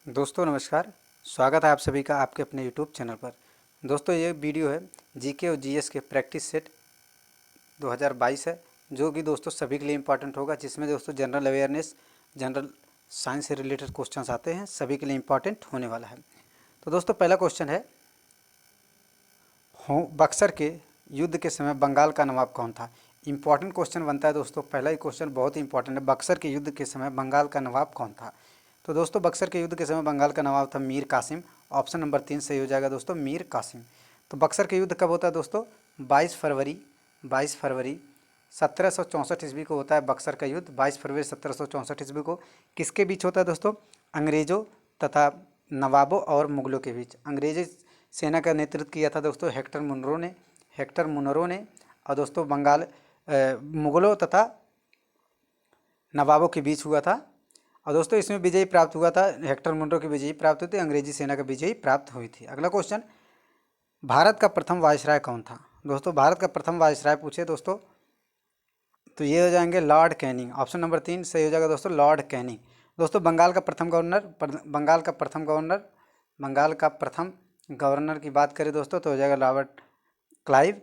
दोस्तों नमस्कार। स्वागत है आप सभी का आपके अपने यूट्यूब चैनल पर। दोस्तों ये वीडियो है जीके और जीएस के प्रैक्टिस सेट 2022 है, जो कि दोस्तों सभी के लिए इम्पॉर्टेंट होगा, जिसमें दोस्तों जनरल अवेयरनेस, जनरल साइंस से रिलेटेड क्वेश्चंस आते हैं, सभी के लिए इम्पॉर्टेंट होने वाला है। तो दोस्तों पहला क्वेश्चन है, बक्सर के युद्ध के समय बंगाल का नवाब कौन था। इंपॉर्टेंट क्वेश्चन बनता है दोस्तों, पहला ही क्वेश्चन बहुत ही इंपॉर्टेंट है। बक्सर के युद्ध के समय बंगाल का नवाब कौन था। तो दोस्तों बक्सर के युद्ध के समय बंगाल का नवाब था मीर कासिम। ऑप्शन नंबर 3 सही हो जाएगा दोस्तों, मीर कासिम। तो बक्सर के युद्ध कब होता है दोस्तों, 22 फरवरी 1764 ईस्वी को होता है बक्सर का युद्ध। 22 फरवरी 1764 ईस्वी को किसके बीच होता है दोस्तों, अंग्रेज़ों तथा नवाबों और मुगलों के बीच। अंग्रेजी सेना का नेतृत्व किया था दोस्तों हेक्टर मुनरो ने। और दोस्तों मुगलों तथा नवाबों के बीच हुआ था। और दोस्तों इसमें विजयी प्राप्त हुआ था, हेक्टर मुनरो की विजयी प्राप्त हुई थी, अंग्रेजी सेना का विजयी प्राप्त हुई थी। अगला क्वेश्चन, भारत का प्रथम वायसराय कौन था। दोस्तों भारत का प्रथम वायसराय पूछे दोस्तों तो ये हो जाएंगे लॉर्ड कैनिंग। ऑप्शन नंबर 3 सही हो जाएगा दोस्तों, लॉर्ड कैनिंग। दोस्तों बंगाल का प्रथम गवर्नर की बात करें दोस्तों तो हो जाएगा रॉबर्ट क्लाइव।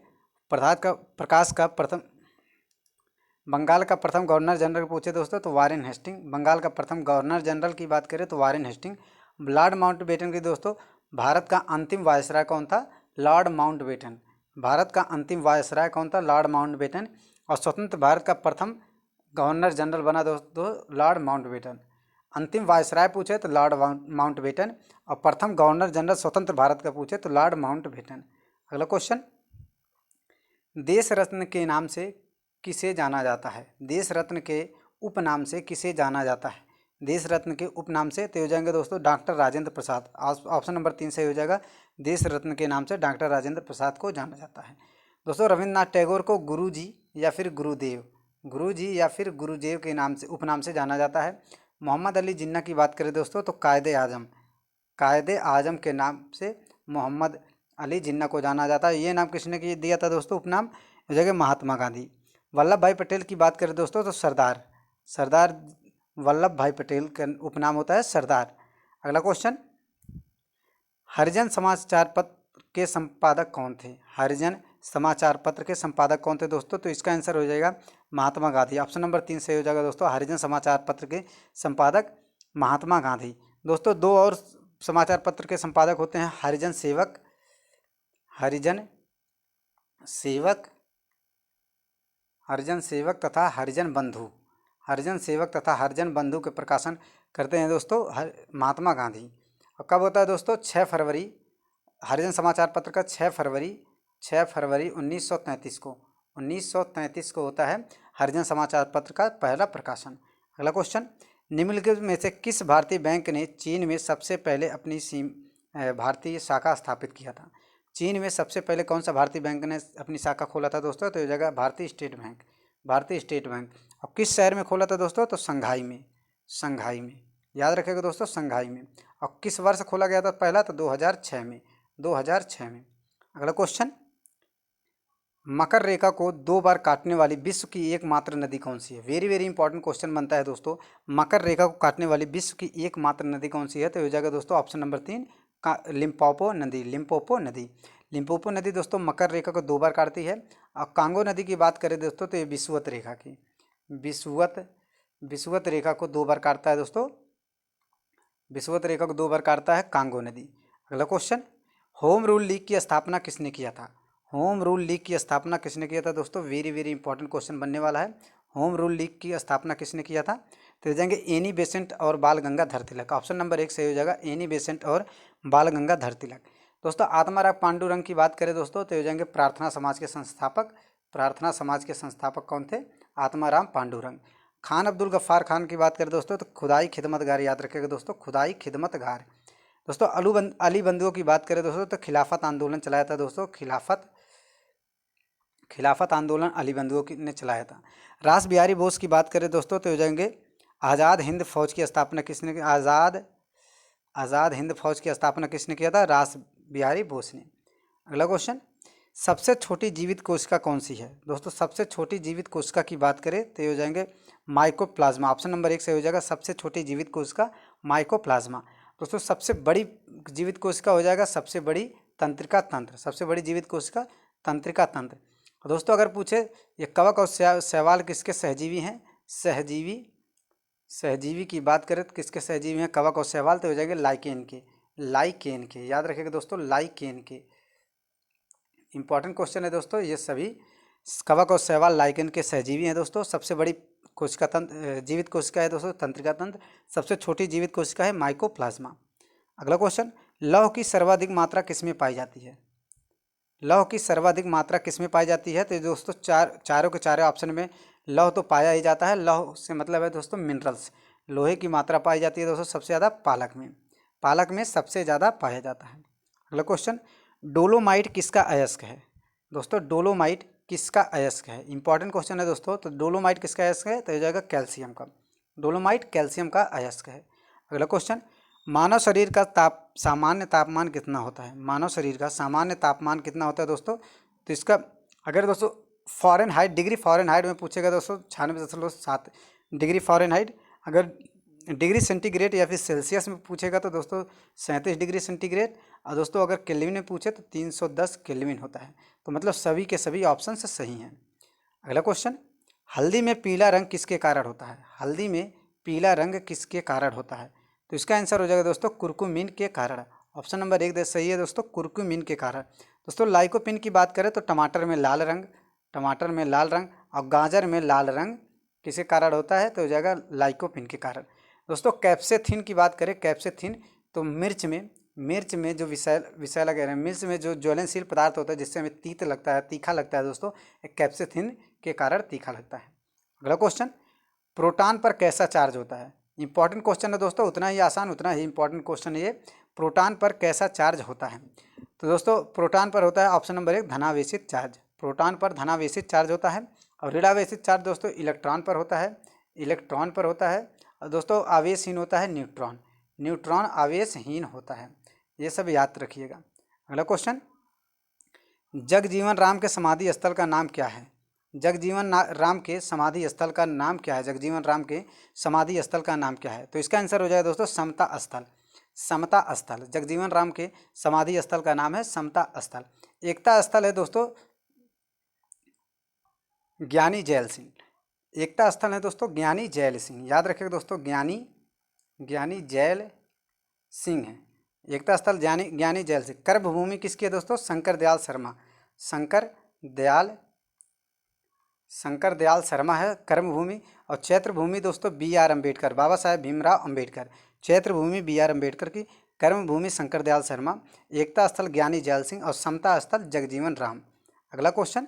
बंगाल का प्रथम गवर्नर जनरल पूछे दोस्तों तो वारेन हेस्टिंग। बंगाल का प्रथम गवर्नर जनरल की बात करें तो वारेन हेस्टिंग। लॉर्ड माउंटबेटन की दोस्तों, भारत का अंतिम वायसराय कौन था, लॉर्ड माउंटबेटन। भारत का अंतिम वायसराय कौन था, लॉर्ड माउंटबेटन। और स्वतंत्र भारत का प्रथम गवर्नर जनरल बना दोस्तों लॉर्ड माउंटबेटन। अंतिम वायसराय पूछे तो लॉर्ड माउंटबेटन, और प्रथम गवर्नर जनरल स्वतंत्र भारत का पूछे तो लॉर्ड माउंटबेटन। अगला क्वेश्चन, देश रत्न के नाम से किसे जाना जाता है। देश रत्न के उपनाम से किसे जाना जाता है। देश रत्न के उपनाम से तो हो जाएंगे दोस्तों doctor Rajendra Prasad. Option number 3 सही हो जाएगा, देश रत्न के नाम से डॉक्टर राजेंद्र प्रसाद को जाना जाता है। दोस्तों रविंद्रनाथ टैगोर को गुरुजी या फिर गुरुदेव के नाम से उपनाम से जाना जाता है। मोहम्मद अली जिन्ना की बात करें दोस्तों तो कायदे आजम के नाम से मोहम्मद अली जिन्ना को जाना जाता है। ये नाम किसने दिया था दोस्तों, उपनाम हो जाएगा महात्मा गांधी। वल्लभ भाई पटेल की बात करें दोस्तों तो सरदार वल्लभ भाई पटेल का उपनाम होता है सरदार। अगला क्वेश्चन, हरिजन समाचार पत्र के संपादक कौन थे। हरिजन समाचार पत्र के संपादक कौन थे दोस्तों, तो इसका आंसर हो जाएगा महात्मा गांधी। ऑप्शन नंबर 3 सही हो जाएगा दोस्तों, हरिजन समाचार पत्र के संपादक महात्मा गांधी। दोस्तों दो और समाचार पत्र के संपादक होते हैं, हरिजन सेवक तथा हरिजन बंधु के प्रकाशन करते हैं दोस्तों महात्मा गांधी। और कब होता है दोस्तों, 6 फरवरी, हरिजन समाचार पत्र का 6 फरवरी 1933 को होता है हरिजन समाचार पत्र का पहला प्रकाशन। अगला क्वेश्चन, निम्नलिखित में से किस भारतीय बैंक ने चीन में सबसे पहले अपनी भारतीय शाखा स्थापित किया था। चीन में सबसे पहले कौन सा भारतीय बैंक ने अपनी शाखा खोला था दोस्तों, तो ये जगह भारतीय स्टेट बैंक। और किस शहर में खोला था दोस्तों, तो संघाई में याद रखेगा दोस्तों, संघाई में। और किस वर्ष खोला गया था पहला, तो 2006 में। अगला क्वेश्चन, मकर रेखा को 2 बार काटने वाली विश्व की एकमात्र नदी कौन सी है। वेरी वेरी इंपॉर्टेंट क्वेश्चन बनता है दोस्तों, मकर रेखा को काटने वाली विश्व की एकमात्र नदी कौन सी है, तो हो जाएगा दोस्तों ऑप्शन नंबर 3 लिम्पोपो नदी दोस्तों मकर रेखा को 2 बार काटती है। और कांगो नदी की बात करें दोस्तों तो ये विषुवत रेखा को 2 बार काटता है दोस्तों, विषुवत रेखा को 2 बार काटता है कांगो नदी। अगला क्वेश्चन, होम रूल लीग की स्थापना किसने किया था। दोस्तों वेरी वेरी इंपॉर्टेंट क्वेश्चन बनने वाला है, होम रूल लीग की स्थापना किसने किया था, तो हो जाएंगे एनी बेसेंट और बाल गंगाधर तिलक। ऑप्शन नंबर 1 सही हो जाएगा, एनी बेसेंट और बाल गंगाधर तिलक। दोस्तों आत्माराम पांडुरंग की बात करें दोस्तों तो हो जाएंगे प्रार्थना समाज के संस्थापक कौन थे, आत्माराम पांडुरंग। खान अब्दुल गफ्फार खान की बात करें दोस्तों तो खुदाई खिदमतगार, याद रखिएगा दोस्तों, खुदाई खिदमतगार। दोस्तों अली बंधुओं की बात करें दोस्तों तो खिलाफत आंदोलन चलाया था दोस्तों, खिलाफत आंदोलन अली बंधुओं ने चलाया था। रास बिहारी बोस की बात करें दोस्तों तो हो जाएंगे आज़ाद हिंद फौज की स्थापना किसने, आज़ाद हिंद फौज की स्थापना किसने किया था, रास बिहारी बोस ने। अगला क्वेश्चन, सबसे छोटी जीवित कोशिका कौन सी है दोस्तों, सबसे छोटी जीवित कोशिका की बात करें तो ये हो जाएंगे माइकोप्लाज्मा। ऑप्शन नंबर 1 से हो जाएगा, सबसे छोटी जीवित कोशिका माइकोप्लाज्मा। दोस्तों सबसे बड़ी जीवित कोशिका हो जाएगा सबसे बड़ी तंत्रिका तंत्र, सबसे बड़ी जीवित कोशिका तंत्रिका तंत्र। दोस्तों अगर पूछे ये कवक और शैवाल किसके सहजीवी हैं, सहजीवी की बात करें तो किसके सहजीवी हैं कवक और शैवाल, तो हो जाएंगे लाइकेन के। याद रखिएगा दोस्तों लाइकेन के। इंपॉर्टेंट क्वेश्चन है दोस्तों, ये सभी कवक और शैवाल लाइकेन के सहजीवी हैं दोस्तों। सबसे बड़ी कोशिका तंत्र जीवित कोशिका है दोस्तों तंत्रिका तंत्र, सबसे छोटी जीवित कोशिका है माइकोप्लाज्मा। अगला क्वेश्चन, लौह की सर्वाधिक मात्रा किसमें पाई जाती है, लौह की सर्वाधिक मात्रा किसमें पाई जाती है, तो दोस्तों चारों के चारों ऑप्शन में लौह तो पाया ही जाता है। लौह से मतलब है दोस्तों मिनरल्स, लोहे की मात्रा पाई जाती है दोस्तों सबसे ज़्यादा पालक में सबसे ज़्यादा पाया जाता है। अगला क्वेश्चन, डोलोमाइट किसका अयस्क है, दोस्तों डोलोमाइट किसका अयस्क है, इंपॉर्टेंट क्वेश्चन है दोस्तों। तो डोलोमाइट किसका अयस्क है, तो हो जाएगा कैल्शियम का, डोलोमाइट कैल्शियम का अयस्क है। अगला क्वेश्चन, मानव शरीर का सामान्य तापमान कितना होता है, मानव शरीर का सामान्य तापमान कितना होता है दोस्तों, तो इसका अगर दोस्तों फ़ारेनहाइट डिग्री फ़ारेनहाइट में पूछेगा दोस्तों 96.7 डिग्री फ़ारेनहाइट, अगर डिग्री सेंटीग्रेड या फिर सेल्सियस में पूछेगा तो दोस्तों 37 डिग्री सेंटीग्रेड, और दोस्तों अगर केल्विन में पूछे तो 310 केल्विन होता है। तो मतलब सभी के सभी ऑप्शन से सही हैं। अगला क्वेश्चन, हल्दी में पीला रंग किसके कारण होता है, हल्दी में पीला रंग किसके कारण होता है, तो इसका आंसर हो जाएगा दोस्तों कुर्कुमिन के कारण। ऑप्शन नंबर 1 सही है दोस्तों, कुर्कुमिन के कारण। दोस्तों लाइकोपिन की बात करें तो टमाटर में लाल रंग और गाजर में लाल रंग किसके कारण होता है, तो हो जाएगा लाइकोपिन के कारण। दोस्तों कैप्सेथिन की बात करें, कैप्सेथिन तो मिर्च में जो विषैला कह रहे हैं, मिर्च में जो ज्वलनशील पदार्थ होता है जिससे हमें तीखा लगता है दोस्तों, एक कैप्सेथिन के कारण तीखा लगता है। अगला क्वेश्चन, प्रोटॉन पर कैसा चार्ज होता है, इंपॉर्टेंट क्वेश्चन है दोस्तों, उतना ही आसान उतना ही इंपॉर्टेंट क्वेश्चन है ये। प्रोटॉन पर कैसा चार्ज होता है, तो दोस्तों प्रोटॉन पर होता है ऑप्शन नंबर 1 धनावेशित चार्ज, प्रोटॉन पर धनावेशित चार्ज होता है। और ऋणावेशित चार्ज दोस्तों इलेक्ट्रॉन पर होता है। और दोस्तों आवेशहीन होता है न्यूट्रॉन आवेशहीन होता है, ये सब याद रखिएगा। अगला क्वेश्चन, जगजीवन राम के समाधि स्थल का नाम क्या है, जगजीवन राम के समाधि स्थल का नाम क्या है, जगजीवन राम के समाधि स्थल का नाम क्या है, तो इसका आंसर हो जाएगा दोस्तों समता स्थल। जगजीवन राम के समाधि स्थल का नाम है समता स्थल। एकता स्थल है दोस्तों ज्ञानी जैल सिंह, एकता स्थल है दोस्तों ज्ञानी जैल सिंह, याद रखिएगा दोस्तों ज्ञानी जैल सिंह है एकता स्थल ज्ञानी जैल सिंह। कर्मभूमि किसकी है दोस्तों, शंकर दयाल शर्मा है कर्मभूमि। और क्षेत्र भूमि दोस्तों BR अम्बेडकर, बाबा साहेब भीमराव अम्बेडकर, क्षेत्र भूमि BR अम्बेडकर की, कर्मभूमि शंकर दयाल शर्मा, एकता स्थल ज्ञानी जैल सिंह और समता स्थल जगजीवन राम। अगला क्वेश्चन,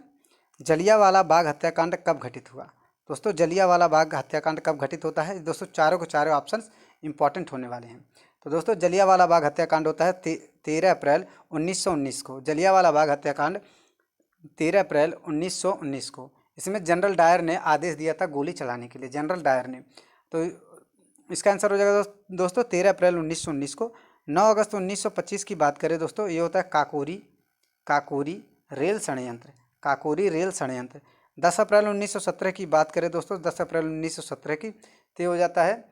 जलियांवाला बाग हत्याकांड कब घटित हुआ, दोस्तों जलियांवाला बाग हत्याकांड कब घटित होता है, दोस्तों चारों के चारों ऑप्शन इंपॉर्टेंट होने वाले हैं। तो दोस्तों जलियांवाला बाग हत्याकांड होता है 13 अप्रैल 1919 को, जलियांवाला बाग हत्याकांड 13 अप्रैल 1919 को। इसमें जनरल डायर ने आदेश दिया था गोली चलाने के लिए, जनरल डायर ने। तो इसका आंसर हो जाएगा दोस्तों 13 अप्रैल 1919 को। 9 अगस्त 1925 की बात करें दोस्तों, ये होता है काकोरी रेल षड्यंत्र। 10 अप्रैल 1917 की बात करें दोस्तों, 10 अप्रैल 1917 की, तो ये हो जाता है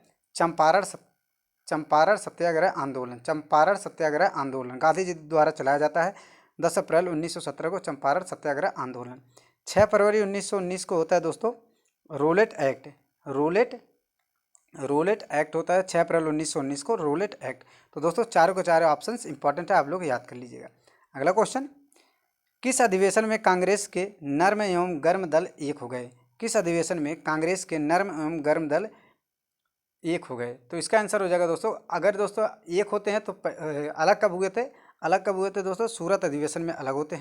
चंपारण सत्याग्रह आंदोलन गांधी जी द्वारा चलाया जाता है 10 अप्रैल 1917 को चंपारण सत्याग्रह आंदोलन। 6 फरवरी 1919 को होता है दोस्तों रोलेट एक्ट होता है 6 अप्रैल 1919 को रोलेट एक्ट। तो दोस्तों चारों के चारों ऑप्शंस इंपॉर्टेंट है, आप लोग याद कर लीजिएगा। अगला क्वेश्चन, किस अधिवेशन में कांग्रेस के नर्म एवं गर्म दल एक हो गए, किस अधिवेशन में कांग्रेस के नर्म एवं गर्म दल एक हो गए, तो इसका आंसर हो जाएगा दोस्तों, अगर दोस्तों एक होते हैं तो अलग कब हुए थे दोस्तों, सूरत अधिवेशन में अलग होते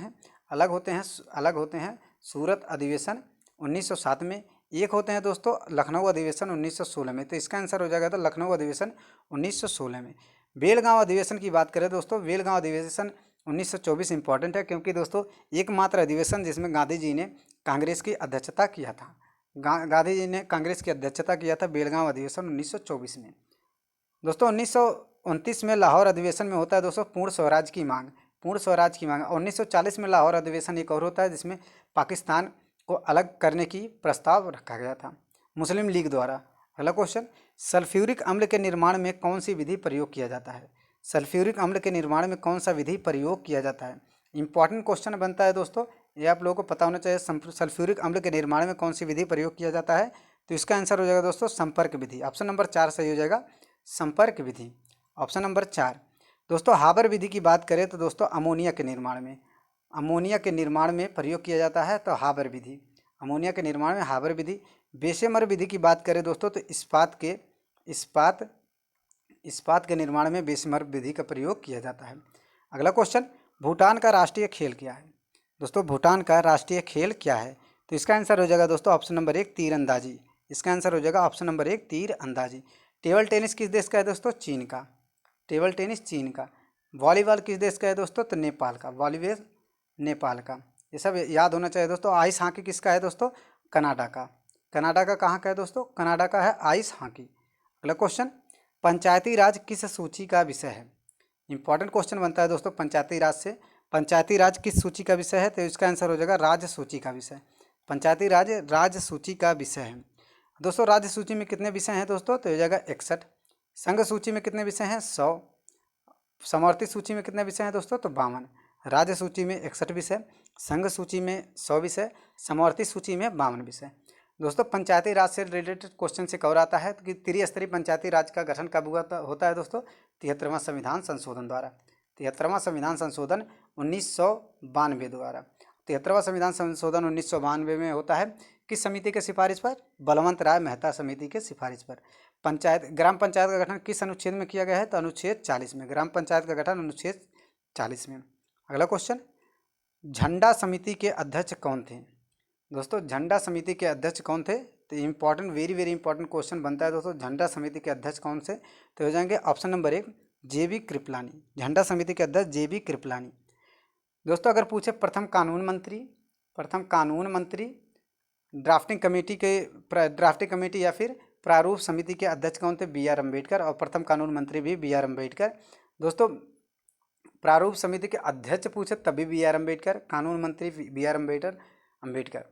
हैं सूरत अधिवेशन 1907 में, एक होते हैं दोस्तों लखनऊ अधिवेशन 1916 में। तो इसका आंसर हो जाएगा तो लखनऊ अधिवेशन 1916 में। बेलगांव अधिवेशन की बात करें दोस्तों, बेलगांव अधिवेशन 1924 इंपॉर्टेंट है, क्योंकि दोस्तों एकमात्र अधिवेशन जिसमें गांधी जी ने कांग्रेस की अध्यक्षता किया था, गांधी जी ने कांग्रेस की अध्यक्षता किया था बेलगांव अधिवेशन 1924 में। दोस्तों 1929 में लाहौर अधिवेशन में होता है दोस्तों पूर्ण स्वराज की मांग। 1940 में लाहौर अधिवेशन एक और होता है जिसमें पाकिस्तान को अलग करने की प्रस्ताव रखा गया था मुस्लिम लीग द्वारा। अगला क्वेश्चन, सल्फ्यूरिक अम्ल के निर्माण में कौन सी विधि प्रयोग किया जाता है? सल्फ्यूरिक अम्ल के निर्माण में कौन सा विधि प्रयोग किया जाता है? इंपॉर्टेंट क्वेश्चन बनता है दोस्तों, ये आप लोगों को पता होना चाहिए। सल्फ्यूरिक अम्ल के निर्माण में कौन सी विधि प्रयोग किया जाता है? तो इसका आंसर हो जाएगा दोस्तों संपर्क विधि। ऑप्शन नंबर 4 सही हो जाएगा, संपर्क विधि। Option number 4। दोस्तों हाबर विधि की बात करें तो दोस्तों अमोनिया के निर्माण में प्रयोग किया जाता है तो हाबर विधि। अमोनिया के निर्माण में हाबर विधि। बेशेमर विधि की बात करें दोस्तों तो इस्पात के निर्माण में बेशेमर विधि का प्रयोग किया जाता है। अगला क्वेश्चन, भूटान का राष्ट्रीय खेल क्या है? दोस्तों भूटान का राष्ट्रीय खेल क्या है? तो इसका आंसर हो जाएगा दोस्तों ऑप्शन नंबर 1 तीरंदाजी। इसका आंसर हो जाएगा ऑप्शन नंबर 1 तीरंदाजी। टेबल टेनिस किस देश का है दोस्तों? चीन का। टेबल टेनिस चीन का। वॉलीबॉल किस देश का है दोस्तों? तो नेपाल का। वॉलीबॉल नेपाल का। ये सब याद होना चाहिए दोस्तों। आइस हॉकी किसका है दोस्तों? कनाडा का। कनाडा का कहाँ का है दोस्तों? कनाडा का है आइस हॉकी। अगला क्वेश्चन, पंचायती राज किस सूची का विषय है? इंपॉर्टेंट क्वेश्चन बनता है दोस्तों पंचायती राज से। पंचायती राज किस सूची का विषय है? तो इसका आंसर हो जाएगा राज्य सूची का विषय। पंचायती राज राज्य सूची का विषय है। दोस्तों राज्य सूची में कितने विषय हैं दोस्तों? तो हो जाएगा 61। संघ सूची में कितने विषय हैं? 100। समवर्ती सूची में कितने विषय हैं दोस्तों? तो 52। राज्य सूची में 61 विषय, संघ सूची में 100 विषय, समवर्ती सूची में 52 विषय। दोस्तों पंचायती राज से रिलेटेड क्वेश्चन से कवर आता है कि त्रिस्तरीय पंचायती राज का गठन कब हुआ होता है दोस्तों? 73वां संविधान संशोधन द्वारा। 73वां संविधान संशोधन 1992 द्वारा। 73वां संविधान संशोधन 1992 में होता है किस समिति के सिफारिश पर? बलवंत राय मेहता समिति के सिफारिश पर। ग्राम पंचायत का गठन किस अनुच्छेद में किया गया है? तो अनुच्छेद 40 में। ग्राम पंचायत का गठन अनुच्छेद 40 में। अगला क्वेश्चन, झंडा समिति के अध्यक्ष कौन थे? दोस्तों झंडा समिति के अध्यक्ष कौन थे? तो इंपॉर्टेंट वेरी इंपॉर्टेंट क्वेश्चन बनता है दोस्तों। झंडा समिति के अध्यक्ष कौन से? तो हो जाएंगे ऑप्शन नंबर 1 JB कृपलानी। झंडा समिति के अध्यक्ष JB कृपलानी। दोस्तों अगर पूछे प्रथम कानून मंत्री ड्राफ्टिंग कमेटी या फिर प्रारूप समिति के अध्यक्ष कौन थे? BR अम्बेडकर। और प्रथम कानून मंत्री भी BR अम्बेडकर। दोस्तों प्रारूप समिति के अध्यक्ष पूछे तभी BR अम्बेडकर, कानून मंत्री BR अम्बेडकर।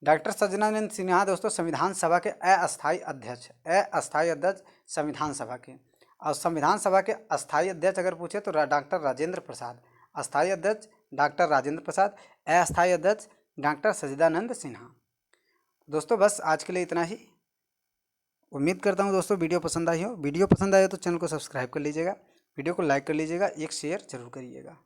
डॉक्टर सज्जनानंद सिन्हा दोस्तों संविधान सभा के अस्थायी अध्यक्ष संविधान सभा के। और संविधान सभा के अस्थायी अध्यक्ष अगर पूछे तो डॉक्टर राजेंद्र प्रसाद। अस्थायी अध्यक्ष डॉक्टर राजेंद्र प्रसाद, अस्थायी अध्यक्ष डॉक्टर सज्जनानंद सिन्हा। दोस्तों बस आज के लिए इतना ही। उम्मीद करता हूँ दोस्तों वीडियो पसंद आई हो। वीडियो पसंद आए तो चैनल को सब्सक्राइब कर लीजिएगा, वीडियो को लाइक कर लीजिएगा, एक शेयर जरूर करिएगा।